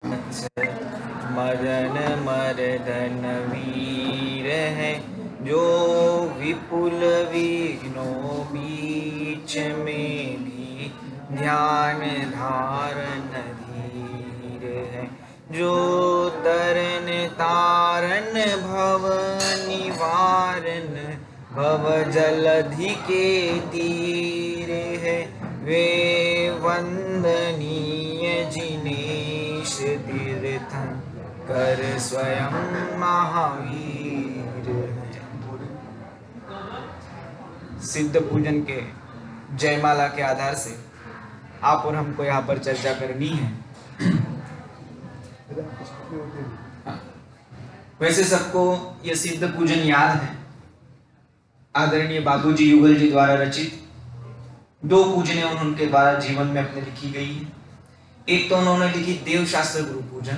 मदन मर्दन वीर है, जो विपुल विघ्नों बीच में भी ध्यान धारन धीर है, जो तरन तारन भव निवारन भव जलधि के तीर है, वे वंदनीय जिनेश तीर्थंकर स्वयं महावीर है। सिद्ध पूजन के जयमाला के आधार से आप और हमको यहाँ पर चर्चा करनी है। वैसे सबको यह सिद्ध पूजन याद है, आदरणीय बाबूजी युगल जी द्वारा रचित दो पूजनें उनके द्वारा जीवन में अपने लिखी गई है। एक तो उन्होंने लिखी देवशास्त्र गुरु पूजन,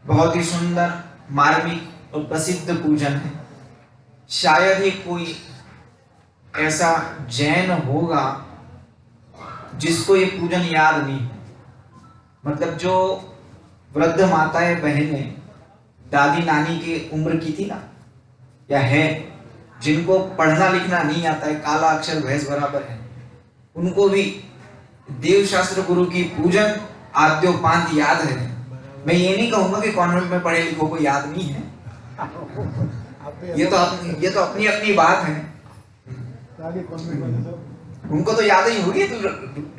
बहुत ही सुंदर मार्मिक और प्रसिद्ध पूजन है। शायद ही कोई ऐसा जैन होगा जिसको ये पूजन याद नहीं है। मतलब जो वृद्ध माताएं बहनें दादी नानी की उम्र की थी ना, या है, जिनको पढ़ना लिखना नहीं आता है, काला अक्षर भैंस बराबर है, उनको भी देवशास्त्र गुरु की पूजन आद्योपांत याद है। मैं ये नहीं कहूंगा कि कॉन्वेंट में पढ़े लिखों को याद नहीं है, ये तो अपनी अपनी बात है। उनको तो याद ही होगी, तो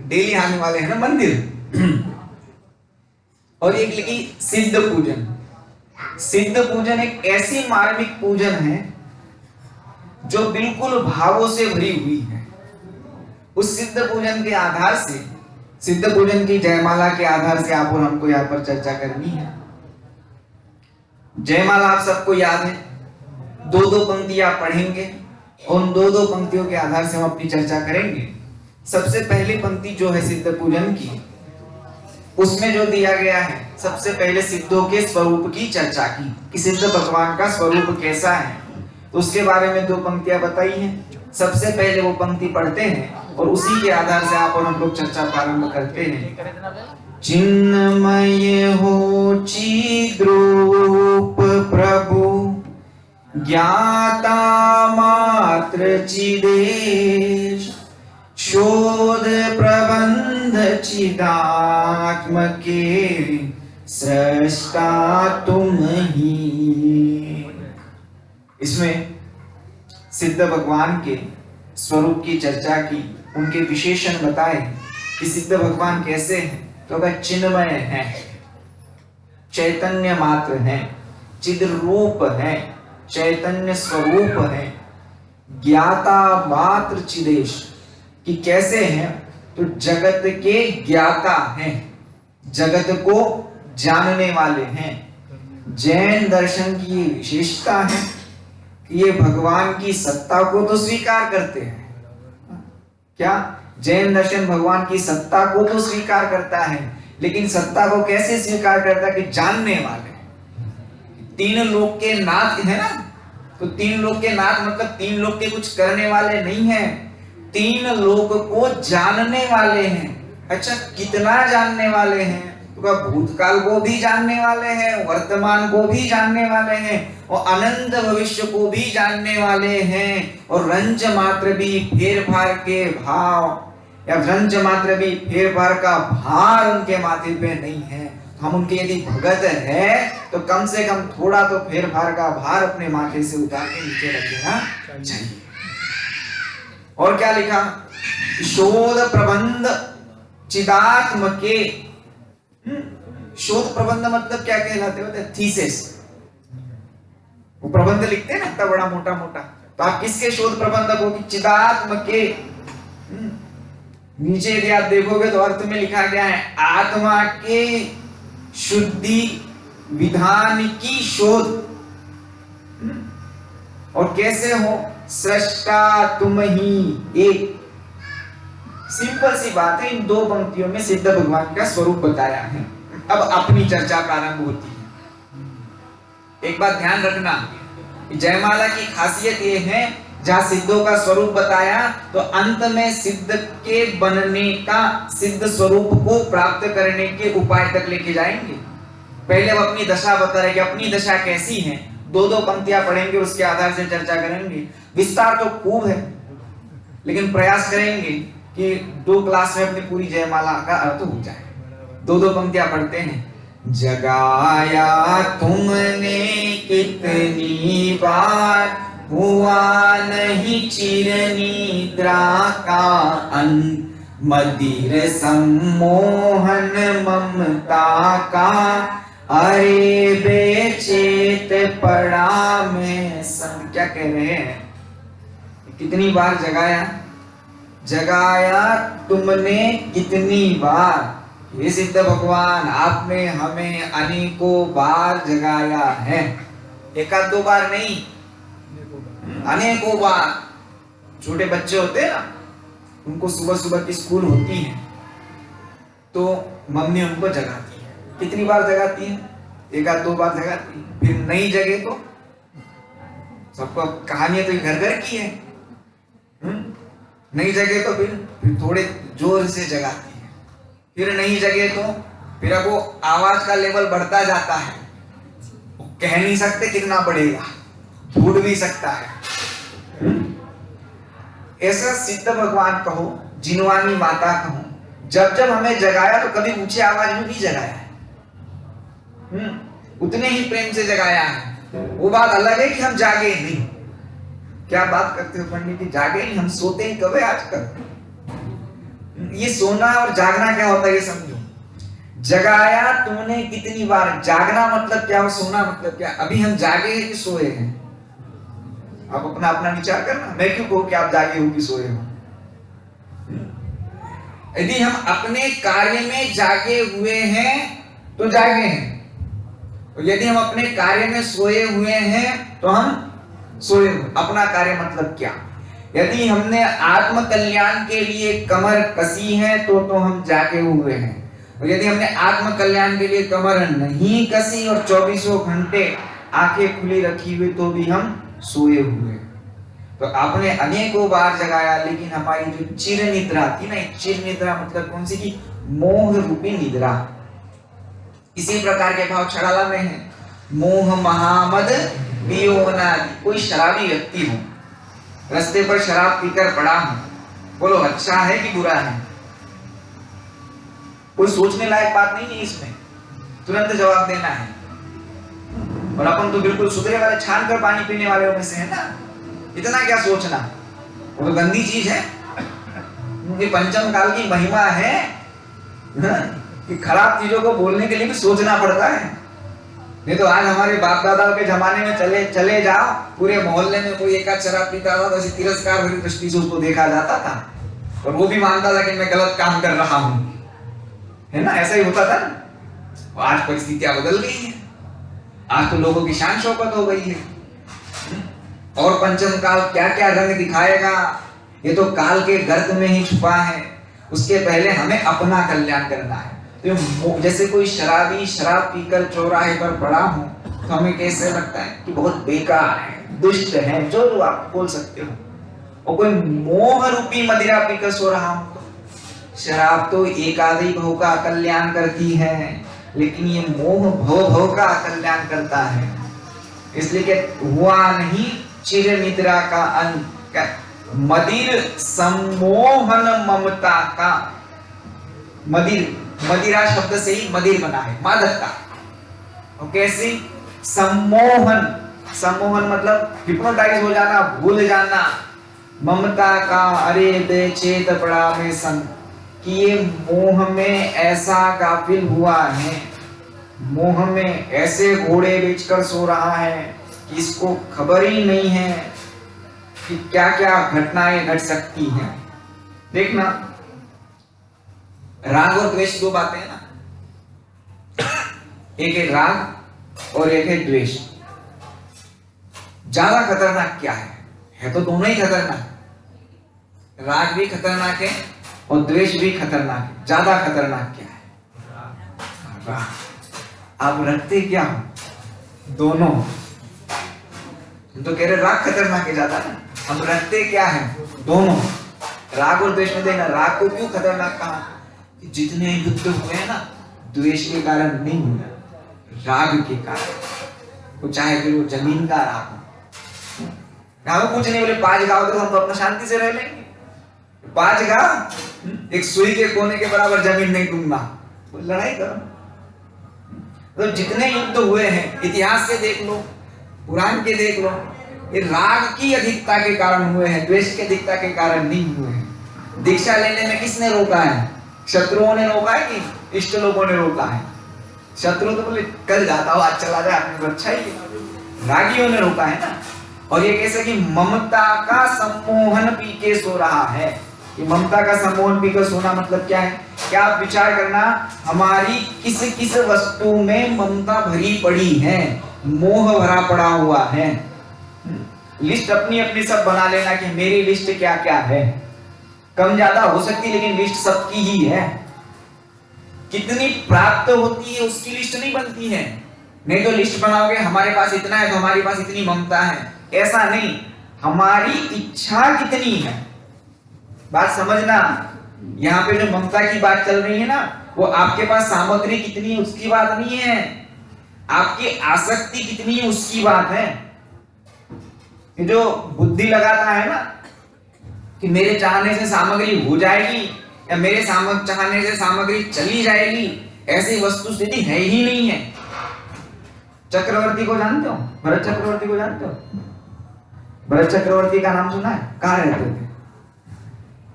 डेली आने वाले हैं ना मंदिर। और एक लिखी सिद्ध पूजन। सिद्ध पूजन एक ऐसी मार्मिक पूजन है जो बिल्कुल भावों से भरी हुई है। उस सिद्ध पूजन के आधार से, सिद्ध पूजन की जयमाला के आधार से आप और हमको यहाँ पर चर्चा करनी है। जयमाला आप सबको याद है, दो दो पंक्तियां पढ़ेंगे, उन दो दो पंक्तियों के आधार से हम अपनी चर्चा करेंगे। सबसे पहली पंक्ति जो है सिद्ध पूजन की, उसमें जो दिया गया है, सबसे पहले सिद्धों के स्वरूप की चर्चा की कि सिद्ध भगवान का स्वरूप कैसा है, तो उसके बारे में दो पंक्तियां बताई हैं। सबसे पहले वो पंक्ति पढ़ते हैं और उसी के आधार से आप और हम लोग चर्चा प्रारंभ करते हैं। चिन्मय हो चिद्रूप प्रभु, ज्ञाता मात्र चिदेश, शोध प्रबंध चिदात्म के, सृष्टा तुम ही। इसमें सिद्ध भगवान के स्वरूप की चर्चा की, उनके विशेषण बताए कि सिद्ध भगवान कैसे हैं। तो अगर चिन्मय है, चैतन्य मात्र है, चिद रूप है, चैतन्य स्वरूप है, ज्ञाता मात्र चिदेश कि कैसे हैं, तो जगत के ज्ञाता हैं, जगत को जानने वाले हैं। जैन दर्शन की विशेषता है कि ये भगवान की सत्ता को तो स्वीकार करते हैं। क्या जैन दर्शन भगवान की सत्ता को तो स्वीकार करता है, लेकिन सत्ता को कैसे स्वीकार करता है कि जानने वाले। तीन लोक के नाथ है ना, तो तीन लोक के नाथ मतलब तीन लोक के कुछ करने वाले नहीं है, तीन लोक को जानने वाले हैं। अच्छा, कितना जानने वाले हैं? तो भूतकाल को भी जानने वाले हैं, वर्तमान को भी जानने वाले हैं, और अनंत भविष्य को भी जानने वाले हैं। और रंज मात्र भी फेर फार के भाव, या रंज मात्र भी फेर फार का भार उनके माथे पे नहीं है। हम उनके यदि भगत है तो कम से कम थोड़ा तो फेर फार का भार अपने माथे से उतार के नीचे रख देना चाहिए। और क्या लिखा? शोध प्रबंध चिदात्म के। शोध प्रबंध मतलब क्या कहलाते होते? थीसिस। वो प्रबंध लिखते हैं ना, इतना बड़ा मोटा मोटा, तो आप किसके शोध प्रबंधक हो? कि चिदात्म के। नीचे यदि आप देखोगे तो अर्थ में लिखा गया है आत्मा के शुद्धि विधान की शोध। और कैसे हो? सृष्टा तुम ही एक। सिंपल सी बात है, इन दो पंक्तियों में सिद्ध भगवान का स्वरूप बताया है। अब अपनी चर्चा प्रारंभ होती है। एक बात ध्यान रखना, जयमाला की खासियत यह है जहां सिद्धों का स्वरूप बताया तो अंत में सिद्ध के बनने का, सिद्ध स्वरूप को प्राप्त करने के उपाय तक लेके जाएंगे। पहले वो अपनी दशा बता रहे कि अपनी दशा कैसी है, दो दो पंक्तियां पढ़ेंगे, उसके आधार से चर्चा करेंगे। विस्तार तो खूब है, लेकिन प्रयास करेंगे कि 2 क्लास में अपनी पूरी जयमाला का अर्थ हो जाए। दो दो पंक्तियां पढ़ते हैं। जगाया तुमने कितनी बार, हुआ नहीं चिर निद्रा का अंत, मदिर सम्मोहन ममता का, अरे बेचेत पड़ा मैं संग। क्या कह रहे हैं? कितनी बार जगाया? जगाया तुमने कितनी बार। ये सिद्ध भगवान, आपने हमें अनेकों बार जगाया है, एक आध दो बार नहीं, अनेकों बार। छोटे बच्चे होते हैं ना, उनको सुबह सुबह की स्कूल होती है तो मम्मी उनको जगाती है। कितनी बार जगाती है? एक आध दो बार जगाती है। फिर नहीं जगे तो सबको कहानियां तो घर घर की है। नहीं जगे तो फिर थोड़े जोर से जगाती है। फिर नहीं जगे तो फिर अब वो आवाज का लेवल बढ़ता जाता है, कह नहीं सकते कितना बढ़ेगा, फूट भी सकता है। ऐसा सिद्ध भगवान कहो, जिनवानी माता कहो, जब जब हमें जगाया तो कभी ऊंचे आवाज में भी जगाया है, उतने ही प्रेम से जगाया है। वो बात अलग है कि हम जागे नहीं। क्या बात करते हो पंडित जी, जागे नहीं, हम सोते ही कब है आजकल। ये सोना और जागना क्या होता है ये समझो। जगाया तुमने कितनी बार, जागना मतलब क्या और सोना मतलब क्या? अभी हम जागे हैं कि सोए हैं? आप अपना अपना विचार करना। मैं क्यों कहूं कि आप जागे हो कि सोए हो? यदि हम अपने कार्य में जागे हुए हैं तो जागे हैं, और यदि हम अपने कार्य में सोए हुए हैं तो हम सोए हुए। अपना कार्य मतलब क्या? यदि हमने आत्म कल्याण के लिए कमर कसी है तो हम जागे हुए हैं, और यदि हमने आत्म कल्याण के लिए कमर नहीं कसी और 24 घंटे आंखें खुली रखी हुई तो भी हम सोए हुए। तो आपने अनेकों बार जगाया, लेकिन हमारी जो चिर निद्रा थी ना, चिर निद्रा मतलब कौन सी की? मोह रूपी निद्रा। इसी प्रकार के भाव छड़ाला में है। मोह महामद पियो ना। कोई शराबी व्यक्ति हो, रास्ते पर शराब पीकर पड़ा हो, बोलो अच्छा है कि बुरा है? कोई सोचने लायक बात नहीं है इसमें, तुरंत जवाब देना है। और अपन तो बिल्कुल सुधरे वाले, छान कर पानी पीने वाले में से है ना, इतना क्या सोचना, वो तो गंदी चीज है। ये पंचम काल की महिमा है कि खराब चीजों को बोलने के लिए भी सोचना पड़ता है। नहीं तो आज हमारे बाप दादाओं के जमाने में चले जाओ, पूरे मोहल्ले में कोई एक आध शराब पीता था तो ऐसी तिरस्कार भरी दृष्टि से उसको देखा जाता था, और वो भी मानता था कि मैं गलत काम कर रहा हूं, है ना? ऐसा ही होता था ना। आज परिस्थितियां बदल गई है, आज तो लोगों की शान शौकत हो गई है। और पंचम काल क्या क्या रंग दिखाएगा, ये तो काल के गर्त में ही छुपा है। उसके पहले हमें अपना कल्याण करना है। तो जैसे कोई शराबी शराब पीकर चौराहे पर पड़ा हो तो हमें कैसे लगता है कि बहुत बेकार है, दुष्ट है, जो आप बोल सकते हो। और कोई मोह रूपी मदिरा पीकर सो रहा हो तो शराब तो एक आधी भव का कल्याण करती है, लेकिन ये मोह भव का कल्याण करता है। इसलिए कि हुआ नहीं चिर निद्रा का अंत, मदिर सम्मोहन ममता का। मदिर, मदिरा शब्द से ही मदिर बना है, मादकता। और कैसी? सम्मोहन, सम्मोहन मतलब हिप्नोटाइज हो जाना, भूल जाना। ममता का, अरे बेचेत पड़ा मैं संग, कि ये मोह में ऐसा गाफिल हुआ है, मोह में ऐसे घोड़े बेचकर सो रहा है कि इसको खबर ही नहीं है कि क्या क्या घटनाएं घट सकती हैं। देखना, राग और द्वेष दो बातें हैं ना, एक है राग और एक है द्वेष। ज्यादा खतरनाक क्या है तो दोनों ही खतरनाक। राग भी खतरनाक है और द्वेष भी खतरनाक है। ज्यादा खतरनाक क्या है? राग। आप रखते क्या हो? दोनों। तो कह रहे राग खतरनाक है ज्यादा ना, हम रखते क्या है? दोनों, राग और द्वेष में। देखना राग को क्यों खतरनाक कहा कि जितने युद्ध हुए हैं ना, द्वेष के कारण नहीं हुए, राग के कारण। वो चाहे फिर वो जमीन का राग हो, राग कुछ नहीं, बोले 5 गांव तो हम तो अपना शांति से रह लेंगे। 5 गांव एक सुई के कोने के बराबर जमीन नहीं दूंगा, तो लड़ाई करो। तो जितने युद्ध हुए हैं इतिहास से देख लो, पुराण के देख लो, ये राग की अधिकता के कारण हुए हैं, द्वेष की अधिकता के कारण नहीं हुए हैं। दीक्षा लेने में किसने रोका है? शत्रुओं ने रोका है कि इष्ट लोगों ने रोका है? शत्रु तो बोले कल जाता हो, आज चला जाए, आपने अच्छा ही, रागियों ने रोका है ना। और ये कैसे कि ममता का सम्मोहन पी के सो रहा है। कि ममता का सम्मोहन पी के सोना मतलब क्या है? क्या आप विचार करना, हमारी किस किस वस्तु में ममता भरी पड़ी है, मोह भरा पड़ा हुआ है। लिस्ट अपनी अपनी सब बना लेना कि मेरी लिस्ट क्या क्या है, कम ज्यादा हो सकती लेकिन लिस्ट सबकी ही है। कितनी प्राप्त होती है उसकी लिस्ट नहीं बनती है। नहीं तो लिस्ट बनाओगे हमारे पास इतना है तो हमारे पास इतनी ममता है, ऐसा नहीं, हमारी इच्छा कितनी है। बात समझना, यहाँ पे जो ममता की बात चल रही है ना, वो आपके पास सामग्री कितनी है उसकी बात नहीं है, आपकी आसक्ति कितनी है उसकी बात है। ये जो बुद्धि लगाता है ना कि मेरे चाहने से सामग्री हो जाएगी या मेरे चाहने से सामग्री चली जाएगी, ऐसी वस्तु स्थिति है ही नहीं है। चक्रवर्ती को जानते हो? भरत चक्रवर्ती को जानते हो? भरत चक्रवर्ती का नाम सुना है? कहाँ रहते थे?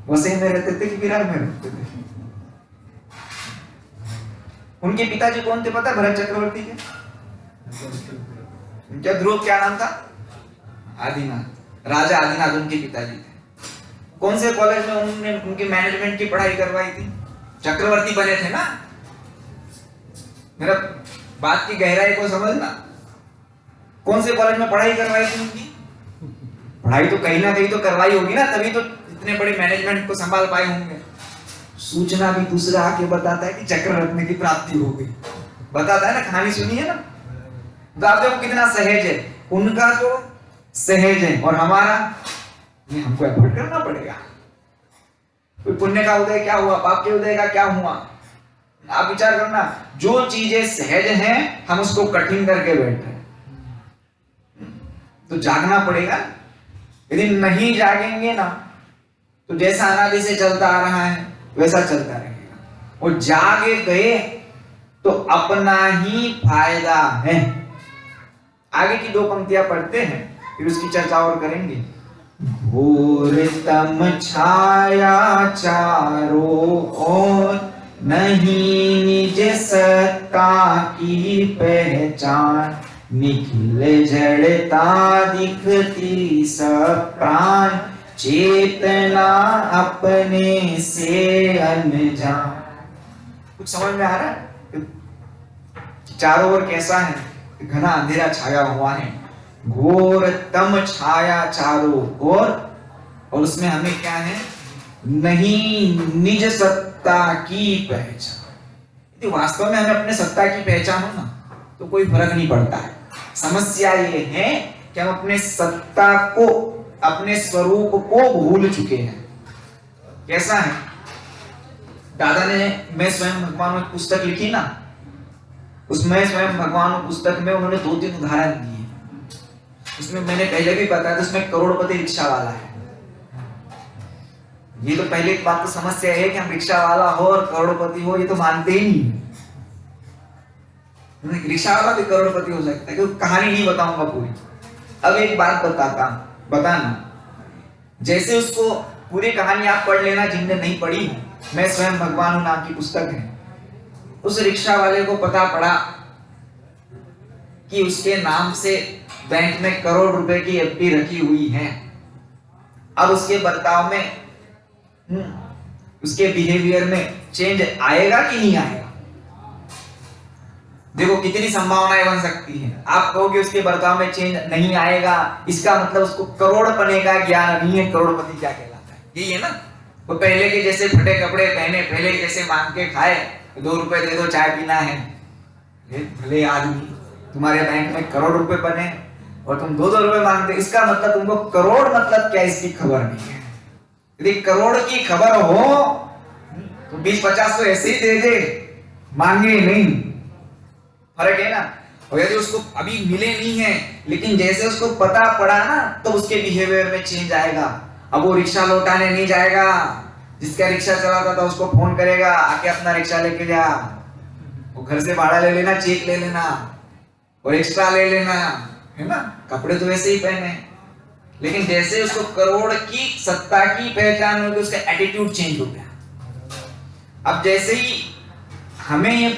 वसई में रहते थे कि विरार में रहते थे? उनके पिताजी कौन थे पता है? भरत चक्रवर्ती के उनका ध्रुव क्या नाम था? आदिनाथ, राजा आदिनाथ उनके पिताजी थे। कौन से कॉलेज में उन्होंने उनकी मैनेजमेंट की पढ़ाई करवाई थी? चक्रवर्ती बने थे ना। मेरा बात की गहराई को समझना, कौन से कॉलेज में पढ़ाई करवाई थी उनकी? पढ़ाई तो कहीं ना कहीं तो करवाई होगी ना, तभी तो इतने बड़े मैनेजमेंट को संभाल पाए होंगे। सूचना भी दूसरा आके बताता है कि चक्र रत्न की प्राप्ति हो गई, बताता है ना, कहानी सुनी है ना। तो आप देखो कितना सहज है, उनका तो सहज है और हमारा ये हमको एफर्ट करना पड़ेगा। कोई पुण्य का उदय क्या हुआ, पाप के उदय का क्या हुआ? आप विचार करना, जो चीजें सहज हैं हम उसको कठिन करके बैठे हैं। तो जागना पड़ेगा। यदि नहीं जागेंगे ना तो जैसा अनादि से चलता आ रहा है वैसा चलता रहेगा। और जागे गए तो अपना ही फायदा है। आगे की 2 पंक्तियां पढ़ते हैं फिर उसकी चर्चा और करेंगे। घोरतम छाया चारों ओर, नहीं निज सत्ता की पहचान, निखिल जड़ता दिखती सब प्राण, चेतना अपने से अनजान। कुछ समझ में आ रहा है? चारों ओर कैसा है? घना अंधेरा छाया हुआ है, घोर तम छाया चारों ओर, और उसमें हमें क्या है? नहीं निज सत्ता की पहचान। यदि वास्तव में हमें अपने सत्ता की पहचान हो ना तो कोई फर्क नहीं पड़ता है। समस्या ये है कि हम अपने सत्ता को, अपने स्वरूप को भूल चुके हैं। कैसा है? दादा ने मैं स्वयं भगवान में पुस्तक लिखी ना, उसमें स्वयं भगवान पुस्तक में उन्होंने 2-3 उदाहरण दिए। उसमें मैंने पहले भी बताया था, उसमें करोड़पति रिक्शा वाला है। ये तो पहले एक बात तो समस्या है कि हम रिक्शा वाला हो और करोड़पति हो, ये तो मानते ही नहीं। रिक्शा वाला भी करोड़पति हो सकता है, क्योंकि कहानी नहीं बताऊंगा पूरी। अब एक बात बताना, जैसे उसको पूरी कहानी आप पढ़ लेना जिनने नहीं पढ़ी। मैं स्वयं भगवान हूं नाम की पुस्तक है। उस रिक्शा वाले को पता पड़ा कि उसके नाम से बैंक में करोड़ रुपए की एफडी रखी हुई है। अब उसके बर्ताव में, उसके बिहेवियर में चेंज आएगा कि नहीं आएगा? देखो कितनी संभावनाएं बन सकती हैं। आप कहोगे उसके बर्ताव में चेंज नहीं आएगा, इसका मतलब उसको करोड़पति का ज्ञान नहीं है। करोड़पति क्या कहलाता है? यही है ना। वो पहले के जैसे फटे कपड़े पहने, पहले जैसे मांग के खाए, 2 रुपए दे दो चाय पीना है। भले आदमी, तुम्हारे बैंक में करोड़ रुपए बने, और तुम 2-2 रुपए मांगते, इसका मतलब तुमको करोड़ मतलब क्या इसकी खबर नहीं है। यदि करोड़ की खबर हो तो 20-50 तो ऐसे ही दे दे, मांगे नहीं, फर्क है ना। और यदि उसको अभी मिले नहीं है, लेकिन जैसे उसको पता पड़ा ना तो उसके बिहेवियर में चेंज आएगा। अब वो रिक्शा लौटाने नहीं जाएगा, जिसका रिक्शा चलाता था उसको फोन करेगा, आके अपना रिक्शा लेके जा, वो घर से भाड़ा ले लेना, चेक ले लेना और एक्स्ट्रा ले लेना, है ना। कपड़े तो वैसे ही पहने, लेकिन जैसे उसको करोड़ की सत्ता की पहचान होगी, उसका एटीट्यूड चेंज हो गया। अब जैसे ही हमें ये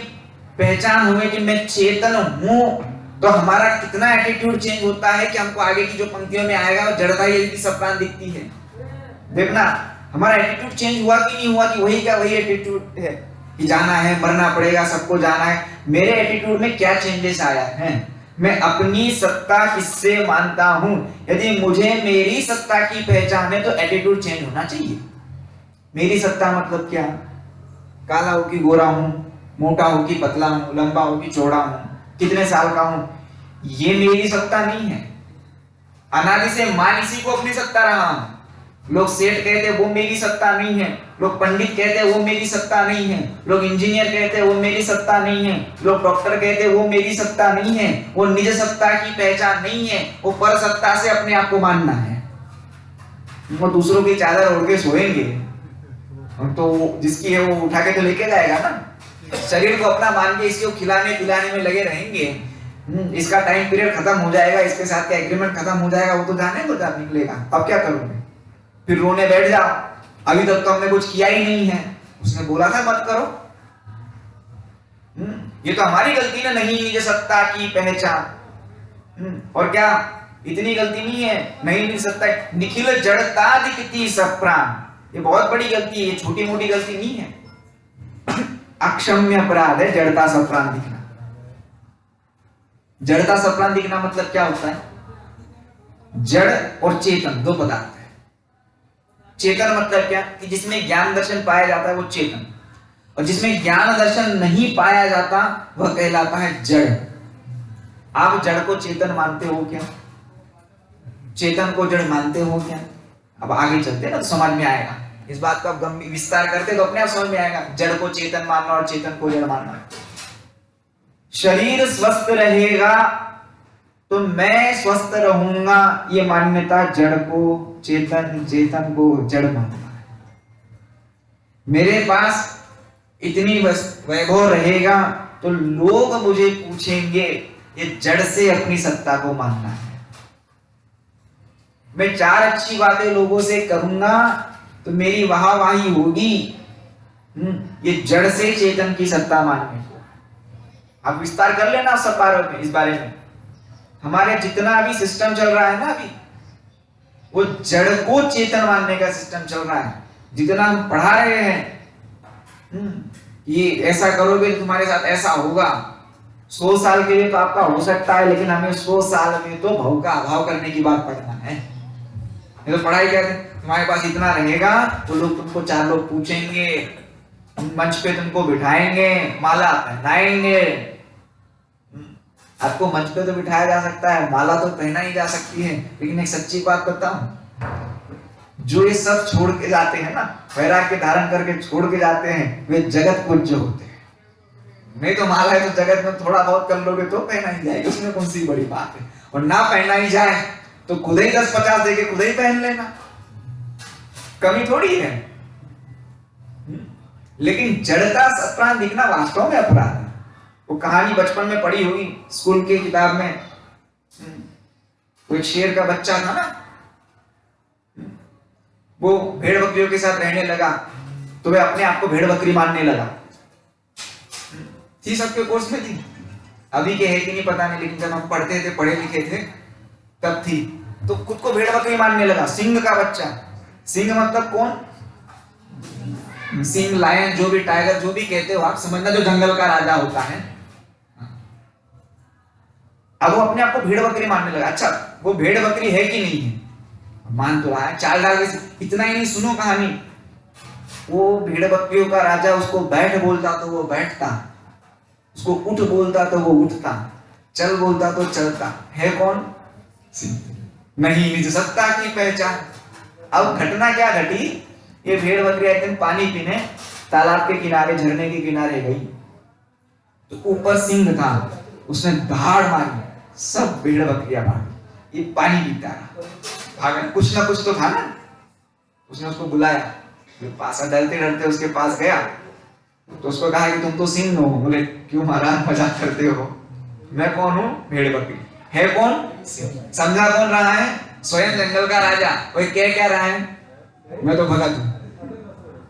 पहचान हुई कि मैं चेतन हूं, तो हमारा कितना एटीट्यूड चेंज होता है कि हमको आगे की जो पंक्तियों में आएगा वो जड़ता ही सब प्राण दिखती है। देखना हमारा एटीट्यूड चेंज हुआ कि नहीं हुआ, कि वही का वही एटीट्यूड है कि जाना है, मरना पड़ेगा, सबको जाना है। मेरे एटीट्यूड में क्या चेंजेस आया है? मैं अपनी सत्ता किससे मानता हूं? यदि मुझे मेरी सत्ता की पहचान है तो एटीट्यूड चेंज होना चाहिए। मेरी सत्ता मतलब क्या? काला हो कि गोरा हूं, मोटा हो कि पतला हूं, लंबा हो कि चौड़ा हूं, कितने साल का हूं, ये मेरी सत्ता नहीं है। अनादि से मान इसी को अपनी सत्ता रहा हूं। लोग सेठ कहते वो मेरी सत्ता नहीं है, लोग पंडित कहते वो मेरी सत्ता नहीं है, लोग इंजीनियर कहते वो मेरी सत्ता नहीं है, लोग डॉक्टर कहते वो मेरी सत्ता नहीं है। वो निज सत्ता की पहचान नहीं है, वो पर सत्ता से अपने आप को मानना है। वो दूसरों की चादर ओढ़ के सोएंगे तो जिसकी है वो उठा के तो लेके जाएगा ना। शरीर को अपना मान के इसको खिलाने पिलाने में लगे रहेंगे, इसका टाइम पीरियड खत्म हो जाएगा, इसके साथ का एग्रीमेंट खत्म हो जाएगा, वो तो जाने को जा निकलेगा। अब क्या करोगे? फिर रोने बैठ जाओ, अभी तक तो हमने कुछ किया ही नहीं है, उसने बोला था मत करो। ये तो हमारी गलती ना, नहीं निज सत्ता की पहचान। और क्या इतनी गलती नहीं है, नहीं निज सत्ता, निखिल जड़ता दिखती सब प्राण, ये बहुत बड़ी गलती है, ये छोटी मोटी गलती नहीं है। अक्षम्य अपराध है जड़ता सब प्राण दिखना। जड़ता सब प्राण दिखना मतलब क्या होता है? जड़ और चेतन दो पदार्थ है। चेतन मतलब क्या? कि जिसमें ज्ञान दर्शन पाया जाता है वो चेतन, और जिसमें ज्ञान दर्शन नहीं पाया जाता वह कहलाता है जड़। आप जड़ को चेतन मानते हो क्या? चेतन को जड़ मानते हो क्या? अब आगे चलते ना तो समझ में आएगा। इस बात को आप गंभीर विस्तार करते तो अपने आप समझ में आएगा, जड़ को चेतन मानना और चेतन को जड़ मानना। शरीर स्वस्थ रहेगा तो मैं स्वस्थ रहूंगा, ये मान्यता जड़ को चेतन, चेतन को जड़ मानना है। मेरे पास इतनी वैभव रहेगा तो लोग मुझे पूछेंगे, ये जड़ से अपनी सत्ता को मानना है। मैं 4 अच्छी बातें लोगों से करूंगा तो मेरी वाहवाही होगी, ये जड़ से चेतन की सत्ता मानने को। आप विस्तार कर लेना सब बारे में, इस बारे में। हमारे जितना भी सिस्टम चल रहा है ना अभी, वो जड़ को चेतन मानने का सिस्टम चल रहा है। जितना हम पढ़ा रहे हैं ये ऐसा करोगे तो तुम्हारे साथ ऐसा होगा, 100 साल के लिए तो आपका हो सकता है, लेकिन हमें 100 साल में तो भव का अभाव करने की बात पढ़ना है। ये तो पढ़ाई कहते हैं, तुम्हारे पास इतना रहेगा तो लोग तुमको 4 लोग पूछेंगे, मंच पे तुमको बिठाएंगे, माला पहनाएंगे। आपको मंच पे तो बिठाया जा सकता है, माला तो पहना ही जा सकती है, लेकिन एक सच्ची बात बताऊं, जो ये सब छोड़ के जाते हैं ना, वैराग्य धारण करके छोड़ के जाते हैं, वे जगत पूज्य होते हैं। नहीं तो माला है तो जगत में थोड़ा बहुत कर लोगे तो पहना ही जाएगी, उसमें कौन सी बड़ी बात है। और ना पहना ही जाए तो खुद ही 10-50 देके खुद ही पहन लेना, कमी थोड़ी है। लेकिन जड़ता सप्राण दिखना वास्तव में अपराध है। वो कहानी बचपन में पढ़ी होगी स्कूल की किताब में, वो एक शेर का बच्चा था ना, वो भेड़ बकरियों के साथ रहने लगा तो वह अपने आप को भेड़ बकरी मानने लगा। थी सबके कोर्स में थी, अभी के है कि नहीं पता नहीं, लेकिन जब हम पढ़ते थे, पढ़े लिखे थे, तब थी। तो खुद को भेड़ बकरी मानने लगा, सिंह का बच्चा। सिंह मतलब कौन? सिंह, लायन, जो भी, टाइगर, जो भी कहते हो आप, समझना जो जंगल का राजा होता है। अब वो अपने आप को भेड़ बकरी मानने लगा। अच्छा, वो भेड़ बकरी है कि नहीं है? मान तो रहा है, चाल डाल के। इतना ही नहीं, सुनो कहानी। वो भेड़ बकरियों का राजा उसको बैठ बोलता तो वो बैठता, उसको उठ बोलता तो वो उठता, चल बोलता तो चलता। है कौन? नहीं निज सत्ता की पहचान। अब घटना क्या घटी, ये भेड़ बकरी एक दिन पानी पीने तालाब के किनारे, झरने के किनारे गई, तो ऊपर सिंह था, उसने दहाड़ मारी, सब भेड़ बकरियां भागी, ये पानी पीता रहा, भागा, कुछ ना कुछ तो था ना। उसने उसको बुलाया, पास डरते डरते उसके पास गया, तो उसको कहा कि तुम तो सिंह हो। बोले क्यों महाराज मजाक करते हो, मैं कौन हूँ, भेड़ बकरी है कौन, समझा कौन रहा है, स्वयं जंगल का राजा। कोई क्या रहा है, मैं तो भगत हूँ,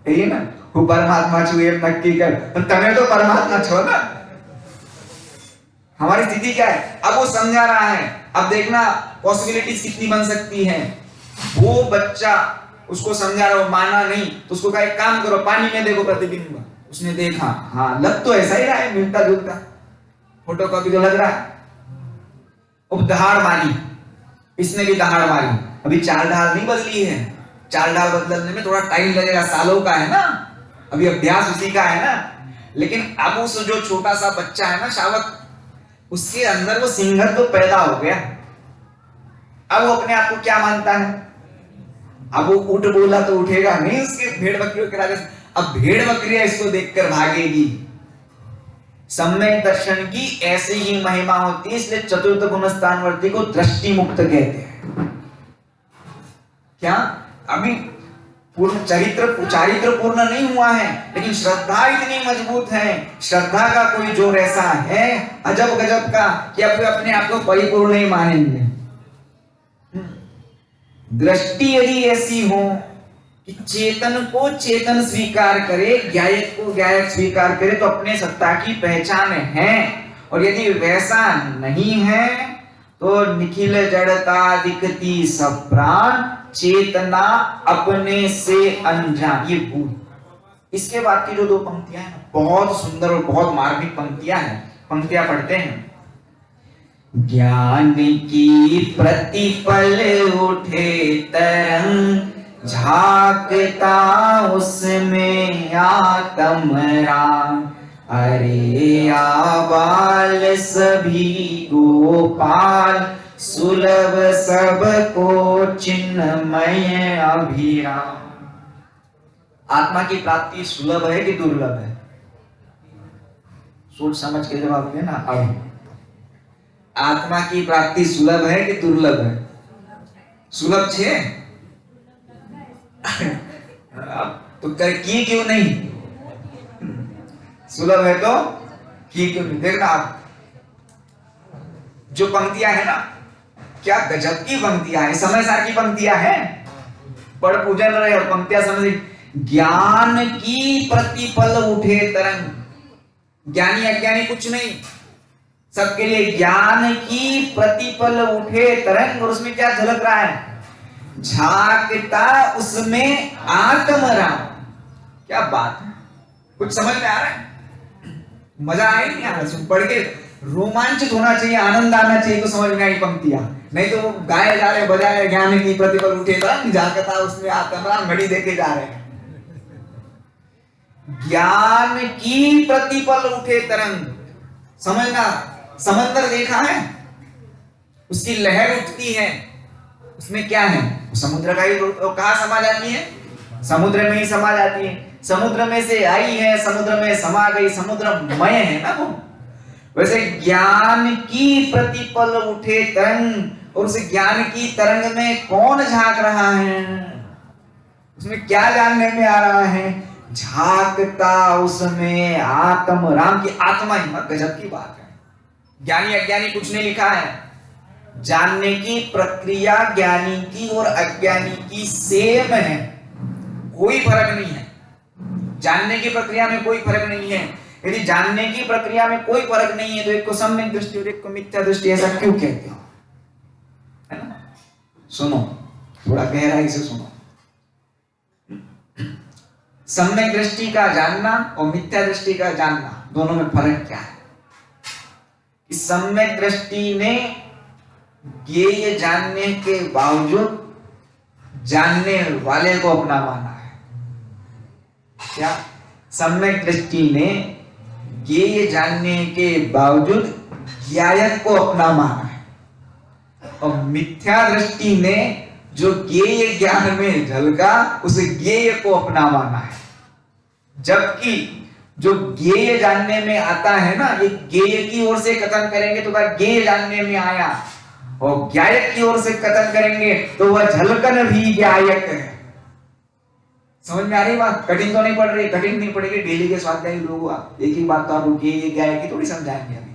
यही ना, वो परमात्मा छू ये नक्की कर, तमें तो परमात्मा छो ना। हमारी स्थिति क्या है, अब वो समझा रहा है। अब देखना पॉसिबिलिटीज कितनी बन सकती है। वो बच्चा उसको समझा रहा, वो माना नहीं, तो उसको कहा एक काम करो, पानी में देखो प्रतिबिंब। उसने देखा, हाँ लग तो ऐसा ही रहा है, मिलता जुलता, फोटो कॉपी तो लग रहा है। अब दहाड़ मारी, इसने भी दहाड़ मारी। अभी चाल ढाल नहीं बदली है, चाल ढाल बदलने में थोड़ा टाइम लगेगा, सालों का है ना, अभी अभ्यास उसी का है ना। लेकिन अब उस जो छोटा सा बच्चा है ना शावक, उसके अंदर वो सिंहत्व तो पैदा हो गया। अब वो अपने आप को क्या मानता है, अब वो उठ बोला तो उठेगा नहीं उसके भेड़ बकरियों के राजा। अब भेड़ बकरियां इसको देखकर भागेगी। सम्यक दर्शन की ऐसी ही महिमा होती है, इसलिए चतुर्थ गुण स्थानवर्ती को दृष्टि मुक्त कहते हैं। क्या अभी पूर्ण चारित्र पूर्ण नहीं हुआ है, लेकिन श्रद्धा इतनी मजबूत है, श्रद्धा का कोई जोर ऐसा है अजब गजब का कि अब अपने आप को परिपूर्ण नहीं मानेंगे। दृष्टि यदि ऐसी हो कि चेतन को चेतन स्वीकार करे, ज्ञायक को ज्ञायक स्वीकार करे, तो अपने सत्ता की पहचान है। और यदि वैसा नहीं है तो निखिल जड़ता दिखती सब प्राण, चेतना अपने से अनजान। ये भूल। इसके बाद की जो दो पंक्तियां हैं बहुत सुंदर और बहुत मार्मिक पंक्तियां हैं। पंक्तियां पढ़ते हैं। ज्ञान की प्रतिपल उठे तरंग, झांकता उसमें आत्म राम। अरे आबाल सभी गोपाल, सुलभ सबको चिन्मय अभिराम। आत्मा की प्राप्ति सुलभ है कि दुर्लभ है, सोच समझ के जवाब देना। अब आत्मा की प्राप्ति सुलभ है कि दुर्लभ है? सुलभ छे तो कर की क्यों नहीं, सुलभ है तो की क्यों नहीं। देखना आप जो पंक्तियां है ना, क्या गजब की पंक्तियां हैं, समय सार की पंक्तियां हैं। पढ़ पूजन रहे और पंक्तियां समझ। ज्ञान की प्रतिपल उठे तरंग, ज्ञानी अज्ञानी कुछ नहीं, सबके लिए ज्ञान की प्रतिपल उठे तरंग। और उसमें क्या झलक रहा है, झांकता उसमें आत्मराम। क्या बात है, कुछ समझ में आ रहा है, मजा आए नहीं आ रहा, पढ़ के रोमांचित होना चाहिए, आनंद आना चाहिए तो समझ में आई पंक्तियां। नहीं तो गाए जा रहे बजा रहे, ज्ञान की प्रतिपल उठे तरंग, झांकता उसमें आत्मराम, घड़ी देखे जा रहे हैं। ज्ञान की प्रतिपल उठे तरंग, समझना, समंदर देखा है, उसकी लहर उठती है, उसमें क्या है, समुद्र का ही कहां समा जाती है, समुद्र में ही समा जाती है। समुद्र में से आई है, समुद्र में समा गई, समुद्रमय है ना वो। वैसे ज्ञान की प्रतिपल उठे तरंग, और उस ज्ञान की तरंग में कौन झांक रहा है, उसमें क्या जानने में आ रहा है, झांकता उसमें आत्म राम की आत्मा ही। गजब की बात है, ज्ञानी अज्ञानी कुछ नहीं लिखा है, जानने की प्रक्रिया ज्ञानी की और अज्ञानी की सेम है, कोई फर्क नहीं है। जानने की प्रक्रिया में कोई फर्क नहीं है। यदि जानने की प्रक्रिया में कोई फर्क नहीं है तो एक को सम्यक दृष्टि और एक को मिथ्या दृष्टि, ऐसा क्यों कहते हो, है ना। सुनो, थोड़ा गहराई से सुनो। सम्यक दृष्टि का जानना और मिथ्या दृष्टि का जानना, दोनों में फर्क क्या है। इस सम्यक दृष्टि ने ये जानने के बावजूद जानने वाले को अपना माना है। क्या सम्यक दृष्टि ने ये जानने के बावजूद ज्ञायक को अपना माना है। और मिथ्या दृष्टि ने जो ज्ञेय ज्ञान में झलका उस ज्ञेय को अपना माना है। जबकि जो ज्ञेय जानने में आता है ना, ये ज्ञेय की ओर से कथन करेंगे तो वह ज्ञेय जानने में आया, और ज्ञायक की ओर से कथन करेंगे तो वह झलकन भी ज्ञायक है। समझ में आ रही बात? कठिन तो नहीं पड़ रही? कठिन नहीं पड़ेगी। डेली के स्वाध्यायी लोग एक ही बात तो आपको ज्ञेय ज्ञायक की थोड़ी समझाएंगे अभी।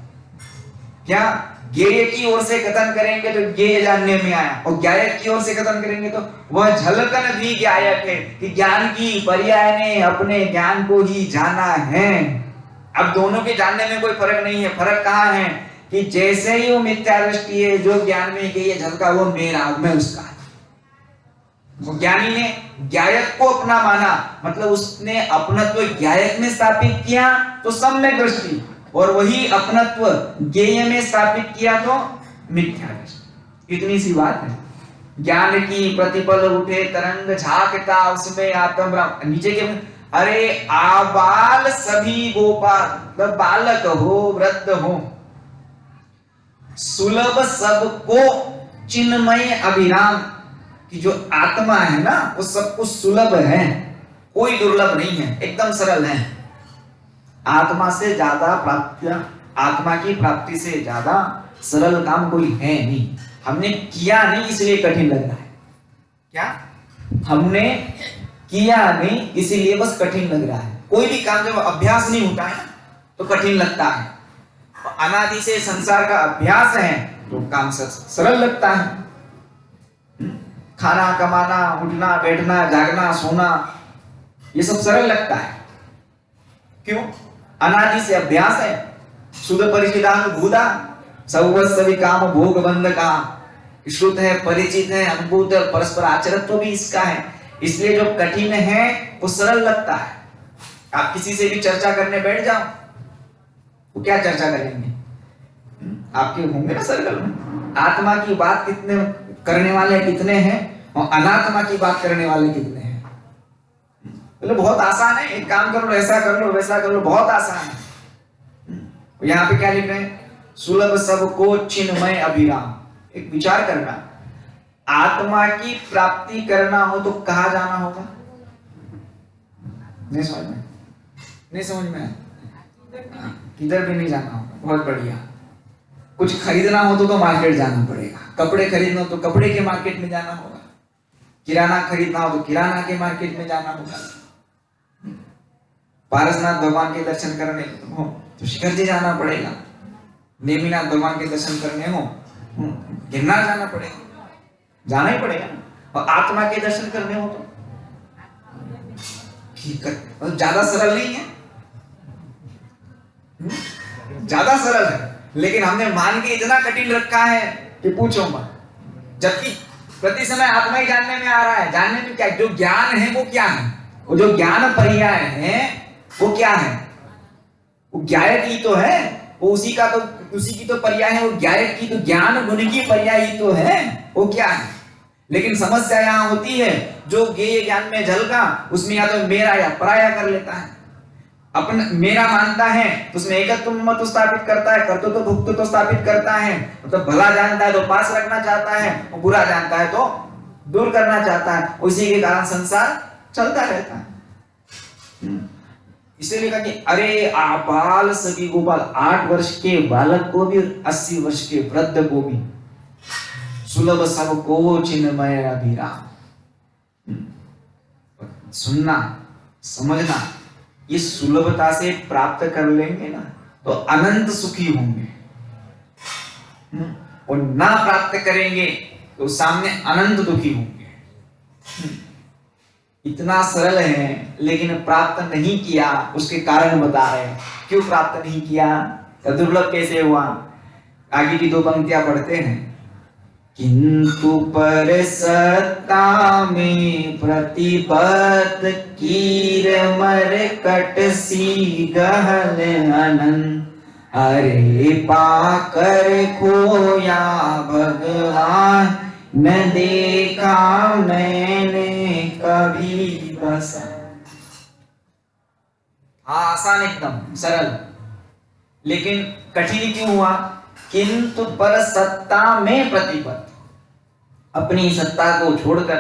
क्या ज्ञेय की ओर से कथन करेंगे तो ज्ञेय जानने में आया, और ज्ञायक की ओर से कथन करेंगे तो वह झलकन भी ज्ञायक है, कि ज्ञान की पर्याय ने अपने ज्ञान को ही जाना है। अब दोनों के जानने में कोई फर्क नहीं है। फर्क कहाँ है कि जैसे ही वो मिथ्या दृष्टि है, जो ज्ञान में ये झलका वो मेरा, मैं उसका। वो ज्ञानी ने ज्ञायक को अपना माना, मतलब उसने अपनत्व ज्ञायक में स्थापित किया तो सम्यक दृष्टि, और वही अपनत्व ज्ञेय में स्थापित किया तो मिथ्या दृष्टि। इतनी सी बात है। ज्ञान की प्रतिपल उठे तरंग, झांकता उसमें आत्म। नीचे के अरे आबाल सभी गोपाल, बालक हो वृद्ध हो, सुलभ सबको चिन्मय अभिराम, कि जो आत्मा है ना वो सब कुछ सुलभ है, कोई दुर्लभ नहीं है, एकदम सरल है। आत्मा से ज्यादा प्राप्ति, आत्मा की प्राप्ति से ज्यादा सरल काम कोई है नहीं। हमने किया नहीं इसलिए कठिन लग रहा है। क्या हमने किया नहीं इसीलिए बस कठिन लग रहा है। कोई भी काम जब अभ्यास नहीं होता है तो कठिन लगता है। अनादि से संसार का अभ्यास है तो काम सरल लगता है। खाना, कमाना, उठना, बैठना, जागना, सोना, ये सब सरल लगता है। क्यों? अनादि से अभ्यास है। शुद्ध परिचितानुभूता सर्वस्वी काम भोग बंध का, श्रुत है, परिचित है, अनुभूत है, परस्पर आचरत्व भी इसका है। इसलिए जो कठिन है वो सरल लगता है। आप किसी से भी चर्चा करने बैठ जाओ तो क्या चर्चा करेंगे? आपके होंगे ना सर्कल में। आत्मा की बात कितने करने वाले कितने हैं और अनात्मा की बात करने वाले कितने हैं। तो बहुत आसान है, एक काम कर लो, ऐसा कर लो, वैसा कर लो, बहुत आसान है। यहाँ पे क्या लिख रहे हैं? सुलभ सबको चिन्मय अभिराम। एक विचार करना, आत्मा की प्राप्ति करना हो तो कहाँ जाना होगा? नहीं समझ में? नहीं समझ में? किधर भी नहीं जाना होगा। बहुत बढ़िया। कुछ खरीदना हो तो मार्केट जाना पड़ेगा। कपड़े खरीदना हो तो कपड़े के मार्केट में जाना होगा। किराना खरीदना हो तो किराना के मार्केट में जाना होगा। पारसनाथ भगवान के दर्शन करने हो तो शिखर जी जाना पड़ेगा। नेमिनाथ भगवान के दर्शन करने हो गिरनार जाना पड़ेगा, जाना ही पड़ेगा। और आत्मा के दर्शन करने हो तो ज्यादा सरल नहीं है, ज्यादा सरल है, लेकिन हमने मान के इतना कठिन रखा है कि पूछो मत। जबकि प्रति समय आत्मा ही जानने में आ रहा है। जानने में क्या, जो ज्ञान है वो क्या है? वो जो ज्ञान पर्याय है वो क्या है? वो ज्ञायक ही तो है। वो उसी की तो पर्याय है। वो ज्ञायक की तो ज्ञान गुण की पर्याय ही तो है। वो क्या है? लेकिन समस्या यहाँ होती है, जो ज्ञेय ज्ञान में झलका उसमें या तो मेरा या पराया कर लेता है। अपना मेरा मानता है तो उसमें एकत्व मत स्थापित करता है, कर्तृत्व तो भुक्त तो स्थापित करता है। मतलब भला जानता है तो पास रखना चाहता है, और बुरा जानता है तो दूर करना चाहता है। उसी के कारण संसार चलता रहता है। इसलिए लिखा कि अरे आबाल सभी गोपाल, 8 वर्ष के बालक को भी 80 वर्ष के वृद्ध को भी सुलभ सबको चिन्मय अभिराम। सुनना, समझना, ये सुलभता से प्राप्त कर लेंगे ना तो अनंत सुखी होंगे, और ना प्राप्त करेंगे तो सामने अनंत दुखी होंगे। इतना सरल है, लेकिन प्राप्त नहीं किया उसके कारण बता रहे हैं। क्यों प्राप्त नहीं किया, दुर्लभ कैसे हुआ? आगे की 2 पंक्तियां पढ़ते हैं। किंतु पर सत्ता में प्रतिपत कीर मर कट सी गहन अनंत, अरे पाकर खोया भगवान न देखा मैंने कभी बस। हाँ, आसान, एकदम सरल, लेकिन कठिन क्यों हुआ? किंतु पर सत्ता में प्रतिपत, अपनी सत्ता को छोड़कर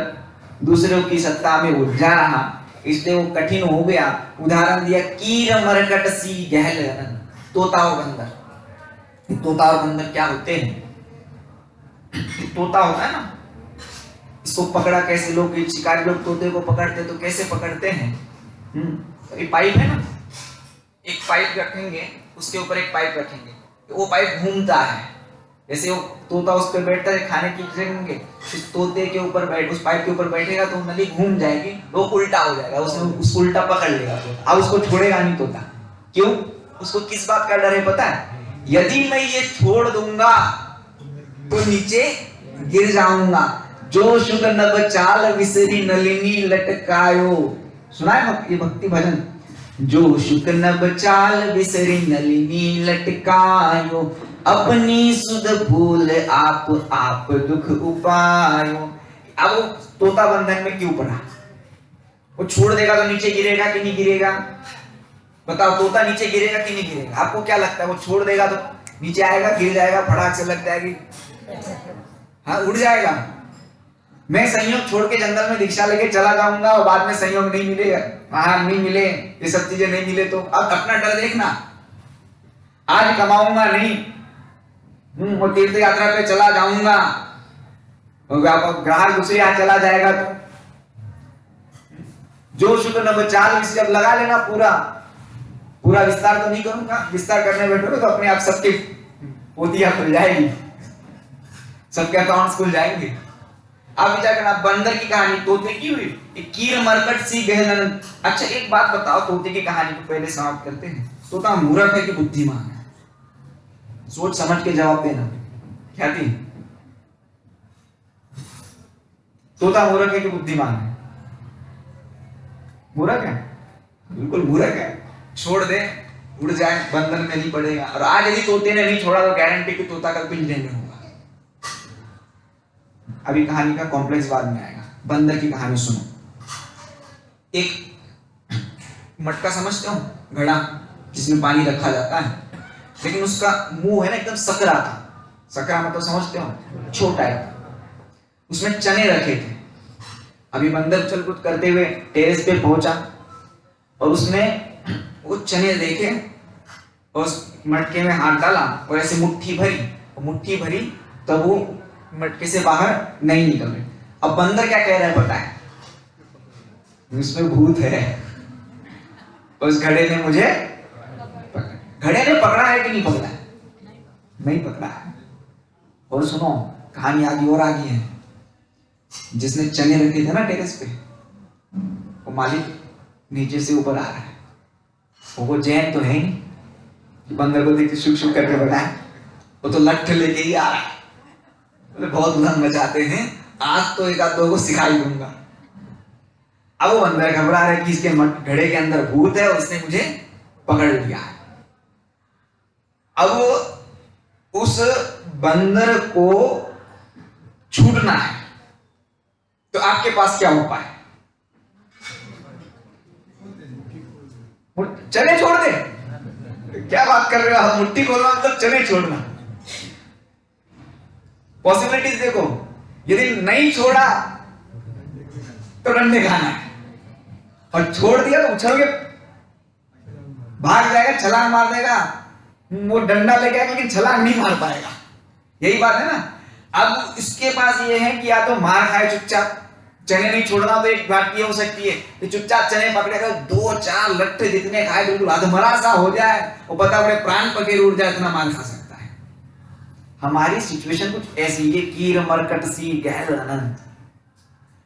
दूसरों की सत्ता में उलझा रहा, इसलिए वो कठिन हो गया। उदाहरण दिया कीर मरकट सी गहल अनन, तोता और बंदर। तोता और बंदर क्या होते हैं? तोता होता है ना, इसको पकड़ा कैसे, लोग शिकारी लोग तोते को पकड़ते तो कैसे पकड़ते हैं? तो पाइप है ना, एक पाइप रखेंगे, उसके ऊपर एक पाइप रखेंगे, वो पाइप घूमता है, जैसे वो तोता उस पर बैठता है खाने की रखेंगे, उस तोते के ऊपर बैठ, उस पाइप के ऊपर बैठेगा तो नली घूम जाएगी, वो उल्टा हो जाएगा, उसने उसको उल्टा पकड़ लेगा तोता। अब उसको छोड़ेगा नहीं तोता। क्यों? उसको किस बात का डर है पता है? यदि मैं ये छोड़ दूंगा तो नीचे गिर जाऊंगा। जो शुग नभ चाल विसरी नलिनी लटकायो, सुना है ये भक्ति भजन? जो शुक नभ चाल विसरी नलिनी लटकायो, अपनी सुध भूल आप दुख उपायो। अब वो तोता बंधन में क्यों पड़ा? वो छोड़ देगा तो नीचे गिरेगा कि नहीं गिरेगा? बताओ, तोता नीचे गिरेगा कि नहीं गिरेगा? आपको क्या लगता है? वो छोड़ देगा तो नीचे आएगा, गिर जाएगा, फटाक से लगता है कि हाँ उड़ जाएगा। मैं संयोग छोड़ के जंगल में दीक्षा लेके चला जाऊंगा और बाद में संयोग नहीं मिलेगा, हाँ नहीं मिले, ये सब चीजें नहीं मिले तो अब अपना डर देखना। आज कमाऊंगा नहीं, और तीर्थ यात्रा पे चला जाऊंगा और ग्राहक दूसरे यहाँ चला जाएगा तो जो शुक्र नभ चाल जब लगा लेना, पूरा विस्तार तो नहीं करूंगा, विस्तार करने बैठोगे तो अपने आप सबके पोतियां खुल जाएगी, सबके अकाउंट्स खुल जाएंगे। आप विचार करना, बंदर की कहानी तोते की हुई, कीर मरकट सी गहन। अच्छा एक बात बताओ, तोते की कहानी को पहले समाप्त करते हैं। तोता मूर्ख है कि बुद्धिमान है? सोच समझ के जवाब देना। क्या थी? तोता मूर्ख है कि बुद्धिमान है? मूर्ख है, बिल्कुल मूर्ख है। छोड़ दे, उड़ जाए, बंधन में नहीं पड़ेगा। और आज यदि तोते ने नहीं छोड़ा तो गारंटी कि तोता कल पिंजरे में होगा। अभी कहानी का कॉम्प्लेक्स बाद में आएगा। बंदर की कहानी सुनो। एक मटका समझते हो, घड़ा जिसमें पानी रखा जाता है, लेकिन उसका मुंह है ना एकदम सकरा था। सकरा मतलब समझते हो, छोटा है। उसमें चने रखे थे। अभी बंदर उछल कूद करते हुए टेरेस पे पहुंचा और उसने वो चने देखे और उस मटके में हाथ डाला और ऐसे मुट्ठी भरी, तब वो मटके से बाहर नहीं निकल रहे। अब बंदर क्या कह रहा है पता है? उसमें भूत है, उस घड़े ने मुझे घड़े ने पकड़ा है कि नहीं पकड़ा है? नहीं पकड़ा है। और सुनो, कहानी आगे और आगे है। जिसने चने रखे थे ना टेरेस पे, वो मालिक नीचे से ऊपर आ रहा है। वो जैन तो है नहीं कि बंदर को देख के शुक शुक करके बताए, वो तो लठ लेके ही आ रहा है। बहुत उधम मचाते हैं, आज तो एक आध दो को सिखाई दूंगा। अब वो बंदर घबरा रहा है कि इसके घड़े के अंदर भूत है और उसने मुझे पकड़ लिया है। अब वो उस बंदर को छूटना है, तो आपके पास क्या उपाय? चने छोड़ दे? क्या बात कर रहे हो आप? मुट्ठी खोलना मतलब चने छोड़ना? पॉसिबिलिटीज देखो। यदि नहीं छोड़ा तो डंडे खाना है, और छोड़ दिया तो उछल के भाग जाएगा, छलांग मार देगा। वो डंडा लेके आएगा लेकिन छलांग नहीं मार पाएगा। यही बात है ना। अब इसके पास ये है कि या तो मार खाए चुपचाप, चने नहीं छोड़ना तो एक बात ये हो सकती है कि चुपचाप चने पकड़ेगा, 2-4 लट्ठे जितने खाए बिल्कुल अधमरा सा हो जाए, वो पता पड़े प्राण पखेर उड़ जाए, इतना मार खा सकता है। हमारी सिचुएशन कुछ ऐसी, ये कीर मरकट सी गहल अनंत,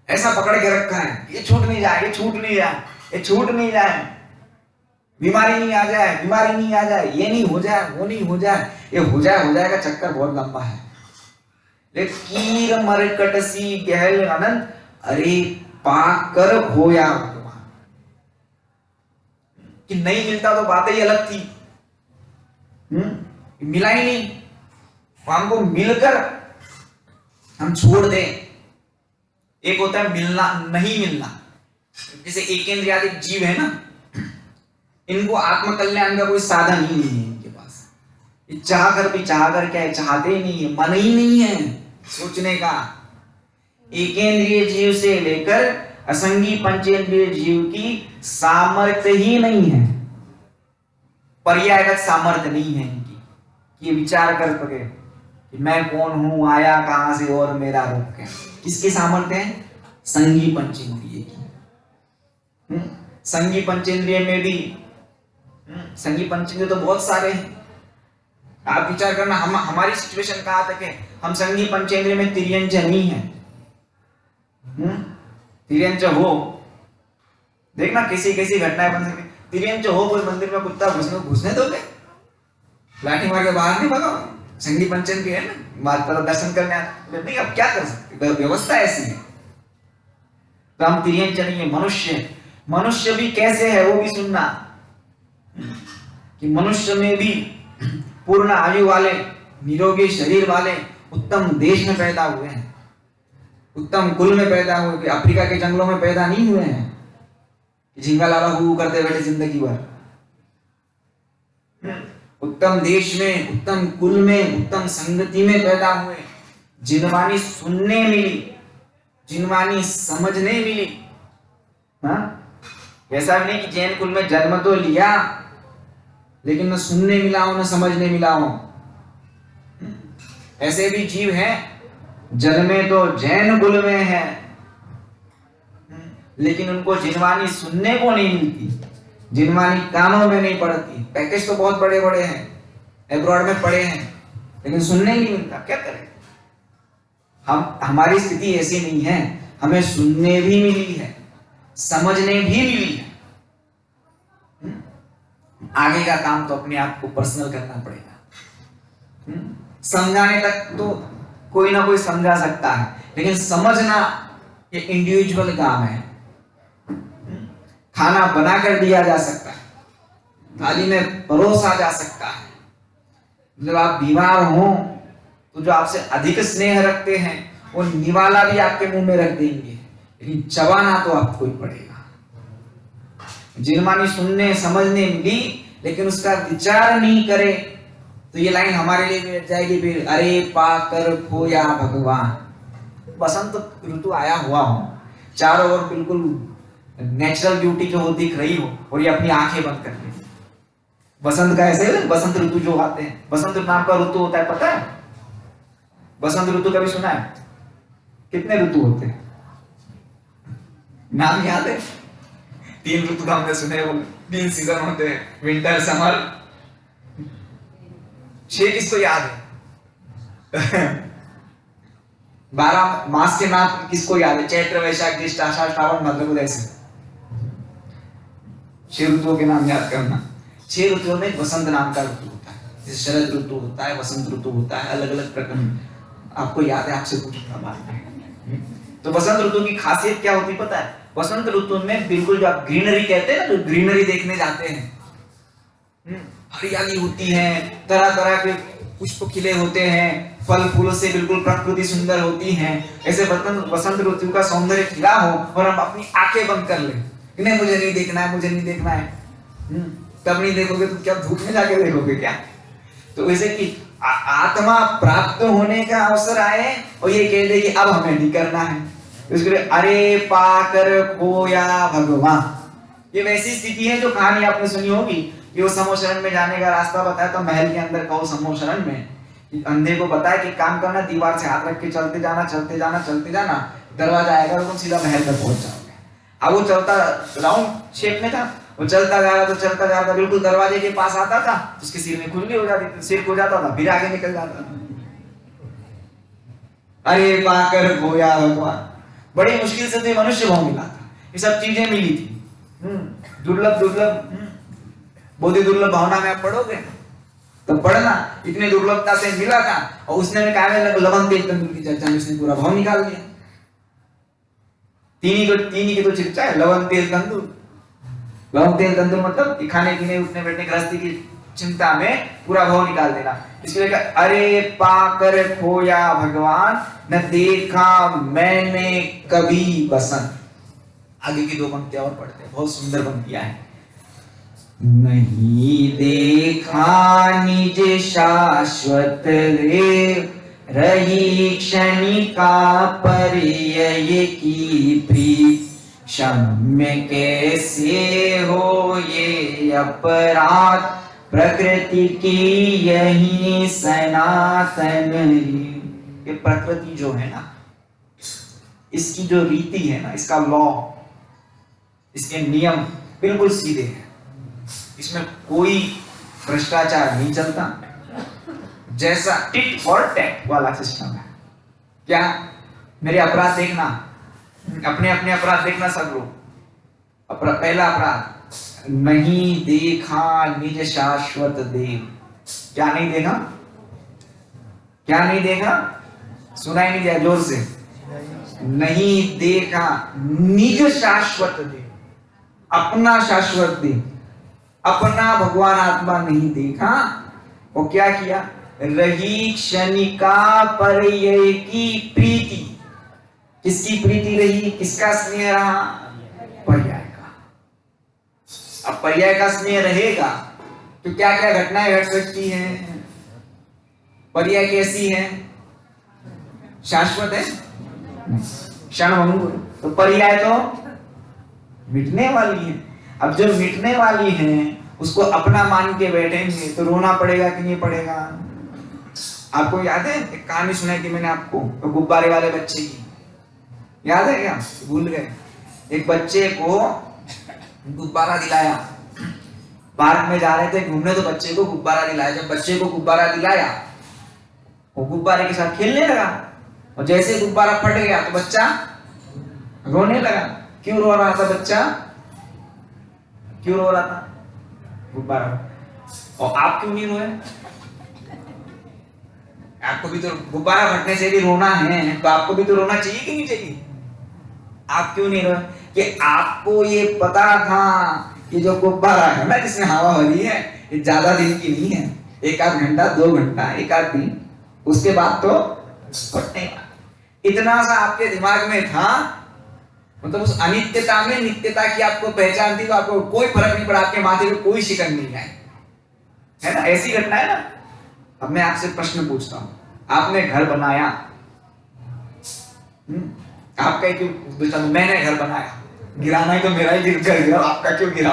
ऐसा पकड़ के रखा है, ये छूट नहीं जाए, ये छूट नहीं जाए, ये छूट नहीं जाए, बीमारी नहीं आ जाए, बीमारी नहीं आ जाए, ये नहीं हो जाए, वो नहीं हो जाए, ये हो जाएगा। चक्कर बहुत लंबा है। कीर मरकट सी गहल अनंत, अरे पाकर होया भगवान। कि नहीं मिलता तो बात ही अलग थी, मिला ही नहीं, हमको मिलकर हम छोड़ दें। एक होता है मिलना, नहीं मिलना। जैसे एकेंद्रियादिक जीव है ना, इनको आत्मकल्याण का कोई साधन ही नहीं है इनके पास। ये चाह कर क्या है, चाहते ही नहीं है, मन ही नहीं है सोचने का। एकेंद्रिय जीव से लेकर असंगी पंचेंद्रिय जीव की सामर्थ्य ही नहीं है, पर्यायगत सामर्थ्य नहीं है इनकी कि विचार कर सके कि मैं कौन हूं, आया कहां से और मेरा रूप क्या। किसकी सामर्थ्य है? संगी पंचेंद्रिय की। संगी पंचेंद्रिय में भी संगी पंचेंद्रिय तो बहुत सारे हैं। आप विचार करना, हमारी सिचुएशन कहां तक है। हम संगी पंचेंद्रिय में तिर्यंच नहीं है। तिर्यंच हो, देखना कैसी कैसी घटनाएं बन सकती। तिर्यंच हो, कोई मंदिर में कुत्ता घुसने दोगे? लाठी मार के बाहर नहीं भगाओ? संगी पंचेंद्रिय है ना, माता दर्शन करने नहीं, अब क्या कर सकते, व्यवस्था ऐसी है। तो हम तिर्यंच नहीं है। मनुष्य भी कैसे है वो भी सुनना, कि मनुष्य में भी पूर्ण आयु वाले, निरोगी शरीर वाले, उत्तम देश में पैदा हुए हैं, उत्तम कुल में पैदा हुए, कि अफ्रीका के जंगलों में पैदा नहीं हुए हैं, झिंगा लाला हु करते बैठे जिंदगी भर। उत्तम देश में, उत्तम कुल में, उत्तम संगति में पैदा हुए, जिनवानी सुनने मिली, जिनवानी समझने मिली। ऐसा भी नहीं कि जैन कुल में जन्म तो लिया लेकिन न सुनने मिला हो न समझने मिला हो। ऐसे भी जीव हैं, जन्मे तो जैन कुल में है लेकिन उनको जिनवानी सुनने को नहीं मिलती, जिनवानी कानों में नहीं पड़ती। पैकेज तो बहुत बड़े बड़े हैं, एब्रॉड में पड़े हैं, लेकिन सुनने नहीं मिलता। क्या करें? हमारी स्थिति ऐसी नहीं है, हमें सुनने भी मिली है, समझने भी मिली है। आगे का काम तो अपने आप को पर्सनल करना पड़ेगा। समझाने तक तो कोई ना कोई समझा सकता है, लेकिन समझना ये इंडिविजुअल काम है। खाना बना कर दिया जा सकता है, थाली में परोसा जा सकता है। जब आप बीमार हो तो जो आपसे अधिक स्नेह रखते हैं वो निवाला भी आपके मुंह में रख देंगे, लेकिन चबाना तो आपको ही पड़ेगा। जिनमानी सुनने समझने मिली लेकिन उसका विचार नहीं करे तो ये लाइन हमारे लिए बैठ जाएगी फिर, अरे पाकर खोया भगवान। बसंत ऋतु आया हुआ हो, चारों ओर बिल्कुल नेचुरल ब्यूटी जो हो दिख रही हो और ये अपनी आंखें बंद कर ले। बसंत का ऐसे बसंत ऋतु जो आते हैं, बसंत नाम का ऋतु होता है, पता है? बसंत ऋतु कभी सुना है? कितने ऋतु होते हैं? नाम याद है? 3 ऋतु हमने सुने, वो 3 सीजन होते हैं, विंटर समर। 6 किसको याद है? 12 मास के नाम किसको याद है? चैत्र वैशाख ज्येष्ठ आषाढ़ श्रावण भाद्रपद, ऐसे 6 ऋतुओं के नाम याद करना। 6 ऋतुओं में बसंत नाम का ऋतु होता है, जैसे शरद ऋतु होता है, वसंत ऋतु होता है, अलग अलग प्रकार। आपको याद है? आपसे पूछूंगा बाद में। तो बसंत ऋतु की खासियत क्या होती पता है? बसंत ऋतु में बिल्कुल जो आप ग्रीनरी कहते हैं ना, जो ग्रीनरी देखने जाते हैं, हरियाली होती है, तरह तरह के पुष्प खिले होते हैं, फल फूलों से बिल्कुल प्रकृति सुंदर होती है। ऐसे बसंत ऋतु का सौंदर्य खिला हो और हम अपनी आंखें बंद कर ले कि नहीं मुझे नहीं देखना है, मुझे नहीं देखना है। तब नहीं देखोगे तो क्या धूप में जाके देखोगे क्या? तो वैसे कि आत्मा प्राप्त होने का अवसर आए और ये कह दे कि अब हमें नहीं करना है, इसके लिए अरे पाकर खोया भगवान। ये वैसी स्थिति है जो कहानी आपने सुनी होगी कि वो समोशरण में जाने का रास्ता बताया तो महल के अंदर कहो समोशरण में अंधे को बताया कि काम करना, दीवार से हाथ रख के चलते जाना, चलते जाना, चलते जाना, दरवाजा आएगा तो तुम सीधा महल में पहुंच जाओगे। अब वो चलता राउंड शेप में था, वो चलता जा रहा था, चलता जा रहा था, बिल्कुल दरवाजे के पास आता था, उसके सिर में खुजली हो जाती थी, सिर हो जाता था, फिर आगे निकल जाता था। अरे पाकर खोया भगवान। बड़ी मुश्किल से तो मनुष्य भाव मिला था, ये सब चीजें मिली थी। दुर्लभ दुर्लभ, बहुत ही दुर्लभ भावना में आप पढ़ोगे तो पढ़ना, इतनी दुर्लभता से मिला था। और उसने लवन तेल तंदूर की चर्चा में उसने पूरा भाव निकाल दिया। तीन ही की तो चर्चा है, लवन तेल तंदूर। लवन तेल तंदूर मतलब कि खाने पीने उठने बैठने गृहस्थी की चिंता में पूरा भाव निकाल देना। इसलिए अरे पाकर खोया भगवान, न देखा मैंने कभी बसंत। आगे की 2 पंक्तियां और पढ़ते हैं, बहुत सुंदर पंक्तियां हैं। नहीं देखा निज शाश्वत रे रही क्षणिका पर्यय की प्रीत, क्षम्य कैसे हो ये अपराध, प्रकृति की यही सनातन रीत। ये प्रकृति जो है ना, इसकी जो रीति है ना, इसका लॉ, इसके नियम बिल्कुल सीधे हैं। इसमें कोई भ्रष्टाचार नहीं चलता, जैसा टिट फॉर टैट वाला सिस्टम है। क्या? मेरे अपराध देखना, अपने अपने अपराध देखना सब लोग। पहला अपराध, नहीं देखा निज शाश्वत देव। क्या नहीं देखा? क्या नहीं देखा? सुनाई नहीं दिया जोर से? नहीं देखा निज शाश्वत देव, अपना शाश्वत देव, अपना भगवान आत्मा नहीं देखा। वो क्या किया? रही क्षणिका पर्यय की प्रीति। किसकी प्रीति रही? किसका स्नेह रहा? पर्याय का। अब पर्याय का स्नेह रहेगा तो क्या क्या घटनाएं घट सकती हैं? पर्याय कैसी है? शाश्वत है, क्षणभंगुर। तो पर्याय तो मिटने वाली है। अब जो मिटने वाली है उसको अपना मान के बैठेंगे तो रोना पड़ेगा कि नहीं पड़ेगा? आपको याद है एक कहानी सुनाई थी मैंने आपको, तो गुब्बारे वाले बच्चे की, याद है क्या? भूल गए? एक बच्चे को गुब्बारा दिलाया, पार्क में जा रहे थे घूमने तो बच्चे को गुब्बारा दिलाया। जब बच्चे को गुब्बारा दिलाया वो गुब्बारे के साथ खेलने लगा, और जैसे गुब्बारा फट गया तो बच्चा रोने लगा। क्यों रो रहा था बच्चा? क्यों रो रहा था? गुब्बारा। और आप क्यों नहीं रोए? आपको भी तो गुब्बारा फटने से भी रोना है, तो आपको भी तो रोना चाहिए कि नहीं चाहिए? आप क्यों नहीं रोए? कि आपको ये पता था कि जो गुब्बारा है ना, जिसमें हवा हो रही है, ये ज्यादा दिन की नहीं है, एक आध घंटा, 2 घंटा, एक आध दिन, उसके बाद तो फटने वाला। इतना सा आपके दिमाग में था, मतलब उस अनित्यता में नित्यता की आपको पहचान थी, तो आपको कोई फर्क नहीं पड़ा, आपके माथे पे कोई शिकन नहीं आए, है ना? ऐसी घटना है ना। अब मैं आपसे प्रश्न पूछता हूं, आपने घर बनाया, आपका क्यों? मैंने घर बनाया, गिराना ही तो मेरा ही गिरा, आपका क्यों गिरा?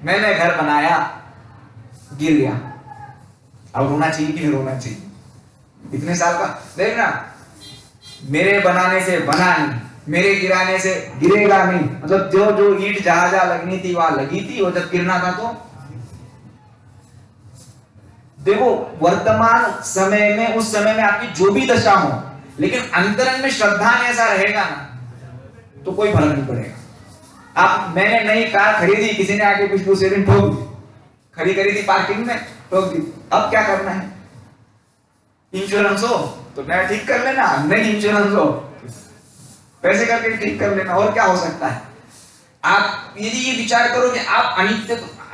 मैंने घर बनाया, गिर गया, अब रोना चाहिए कि नहीं रोना चाहिए? इतने साल का देखना, मेरे बनाने से बना नहीं, मेरे गिराने से गिरेगा नहीं, मतलब जो जो ईंट जहां जहां लगनी थी वहां लगी थी, और जब गिरना था तो देखो, वर्तमान समय में, उस समय में आपकी जो भी दशा हो, लेकिन अंतरंग में श्रद्धा में ऐसा रहेगा ना, तो कोई फर्क नहीं पड़ेगा। आप, मैंने नई कार खरीदी, किसी ने आके पिछले से दिन ठोक दी, खड़ी करी थी पार्किंग में, ठोक दी, अब क्या करना है? इंश्योरेंस हो तो नया ठीक कर लेना, नहीं इंश्योरेंस हो पैसे करके ठीक कर लेना, और क्या हो सकता है? आप यदि ये विचार करो कि आप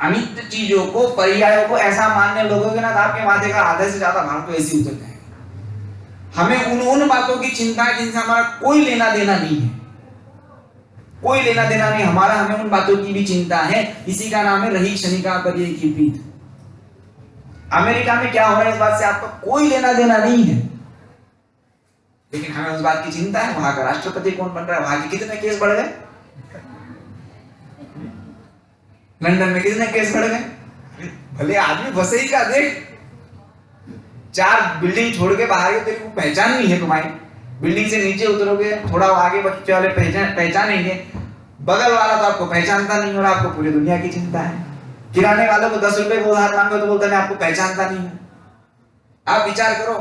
अनित्य चीजों को, पर्यायों को ऐसा मानने लगोगे ना, तो आपके माथे का आधे से ज्यादा भार तो ऐसे उतर जाएगा। हमें उन बातों की चिंता है जिनसे हमारा कोई लेना देना नहीं है, कोई लेना देना नहीं हमारा, हमें उन बातों की भी चिंता है। इसी का नाम है रही क्षणिका पर्यय की प्रीत। अमेरिका में क्या हो रहा है इस बात से आपका कोई लेना देना नहीं है, लेकिन हमें उस बात की चिंता है वहां का राष्ट्रपति कौन बन रहा है, वहां के कितने केस बढ़ गए, लंदन में कितने केस बढ़ गए। भले आदमी बसे ही का देख, 4 बिल्डिंग छोड़ के बाहर तेरी को पहचान नहीं है तुम्हारी, बिल्डिंग से नीचे उतरोगे थोड़ा आगे बच्चे वाले पहचानेंगे, बगल वाला तो आपको पहचानता नहीं, और आपको पूरी दुनिया की चिंता है। किराने वालों को 10 रुपए को उधार मांगो तो बोलता है आपको पहचानता नहीं है। आप विचार करो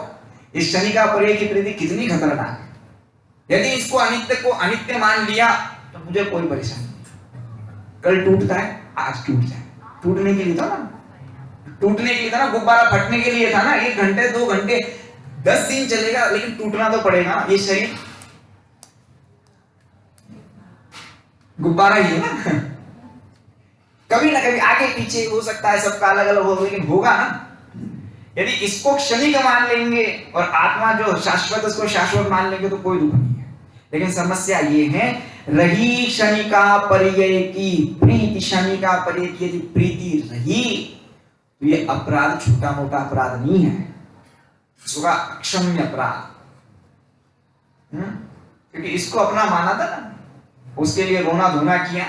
इस क्षणिका पर्यय की प्रीति कितनी खतरनाक है। यदि इसको अनित्य को अनित्य मान लिया तो मुझे कोई परेशानी नहीं, कल टूटता है आज टूट जाए, टूटने के लिए था ना, टूटने के लिए था ना, गुब्बारा फटने के लिए था ना, 1 घंटे 2 घंटे 10 दिन चलेगा, लेकिन टूटना तो पड़ेगा। ये शरीर गुब्बारा ही है ना, कभी ना कभी आगे पीछे हो सकता है, सबका अलग अलग होगा, लेकिन होगा ना। यदि इसको क्षणिक मान लेंगे और आत्मा जो शाश्वत, उसको शाश्वत मान लेंगे तो कोई दुख नहीं है। लेकिन समस्या ये है, रही क्षणिका पर्यय की प्रीति, क्षणिका पर्यय की यदि प्रीति रही तो ये अपराध छोटा मोटा अपराध नहीं है, इसको कहा अक्षम्य अपराध। क्योंकि इसको अपना माना था ना, उसके लिए रोना धोना किया,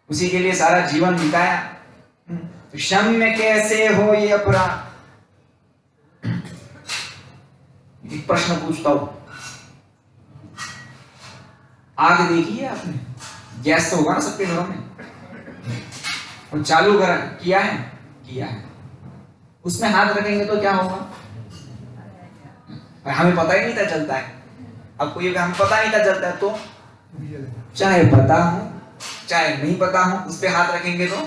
उसी के लिए सारा जीवन बिताया। तो क्षम्य कैसे हो ये अपराध? एक प्रश्न पूछता हूं, आग देखी है आपने? गैस तो होगा ना सबके घरों में, और चालू कर किया है? किया है। उसमें हाथ रखेंगे तो क्या होगा? हमें पता ही नहीं था चलता है। अब कोई हमें पता नहीं था चलता है तो चाहे पता हो चाहे नहीं पता हो, उस पे हाथ रखेंगे तो,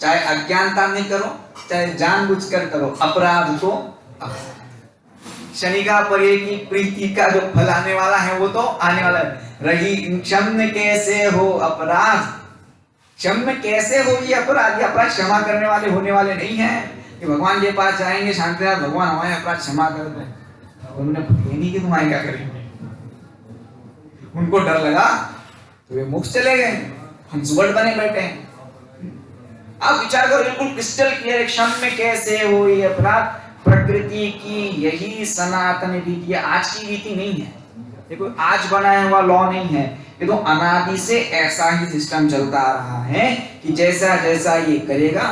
चाहे अज्ञानता में करो चाहे जानबूझकर करो, अपराध तो शनि का पर्याय की प्रीति का जो फल आने वाला है वो तो आने वाला है। रही क्षम्य कैसे हो अपराध, क्षम्य कैसे हो ये अपराध? ये अपराध क्षमा करने वाले होने वाले नहीं है कि भगवान के पास जाएंगे शांतिनाथ भगवान हमारे अपराध क्षमा कर दे। उन्होंने पता नहीं कि तुम्हारे क्या करेंगे, उनको डर लगा तो वे मुक्त चले गए, हम सुबह बने बैठे हैं। आप विचार करो, बिल्कुल क्रिस्टल क्लियर, क्षम्य कैसे हो ये अपराध। प्रकृति की यही सनातन रीति, आज की रीति नहीं है, ये कोई आज बनाया हुआ लॉ नहीं है, ये तो अनादि से ऐसा ही सिस्टम चलता आ रहा है कि जैसा जैसा ये करेगा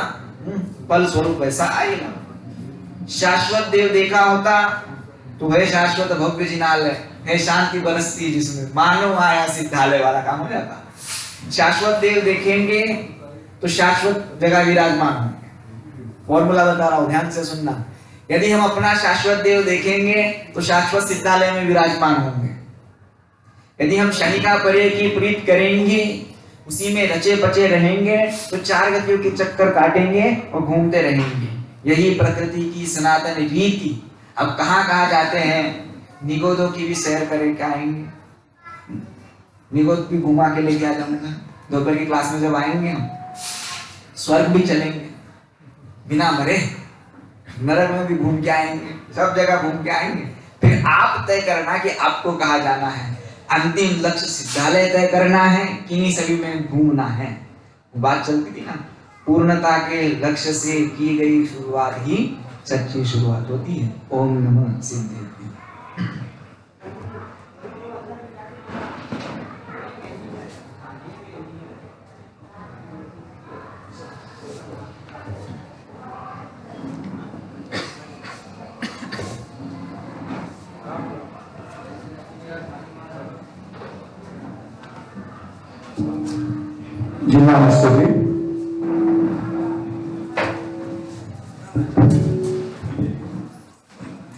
फल स्वरूप वैसा आएगा। शाश्वत देव देखा होता तो है शाश्वत भव्य जिनालय, है शांति बरसती जिसमें मानव आया सिद्धालय वाला काम हो जाता। शाश्वत देव देखेंगे तो शाश्वत जगह विराजमान होंगे। फॉर्मूला बता रहा हूं, ध्यान से सुनना। यदि हम अपना शाश्वत देव देखेंगे तो शाश्वत सिद्धालय में विराजमान होंगे। यदि हम शनि का पर्याय की प्रीत करेंगे, उसी में रचे बचे रहेंगे, तो चार गतियों के चक्कर काटेंगे और घूमते रहेंगे। यही प्रकृति की सनातन रीति। अब कहाँ कहाँ जाते हैं? निगोदों की भी सैर करके आएंगे, निगोद भी घुमा के लेके आ जाऊंगा। दोपहर की क्लास में जब आएंगे हम, स्वर्ग भी चलेंगे बिना मरे, नरक में भी घूम के आएंगे, सब जगह घूम के आएंगे। फिर आप तय करना कि आपको कहाँ जाना है। अंतिम लक्ष्य सिद्धालय तय करना है कि नहीं सभी में घूमना है। बात चलती थी ना, पूर्णता के लक्ष्य से की गई शुरुआत ही सच्ची शुरुआत होती है। ओम नमः सिद्धेभ्यो। जी नमस्ते जी।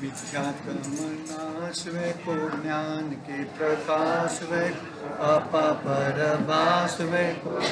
विख्यात को ज्ञान के प्रकाश वे अपा परभास वे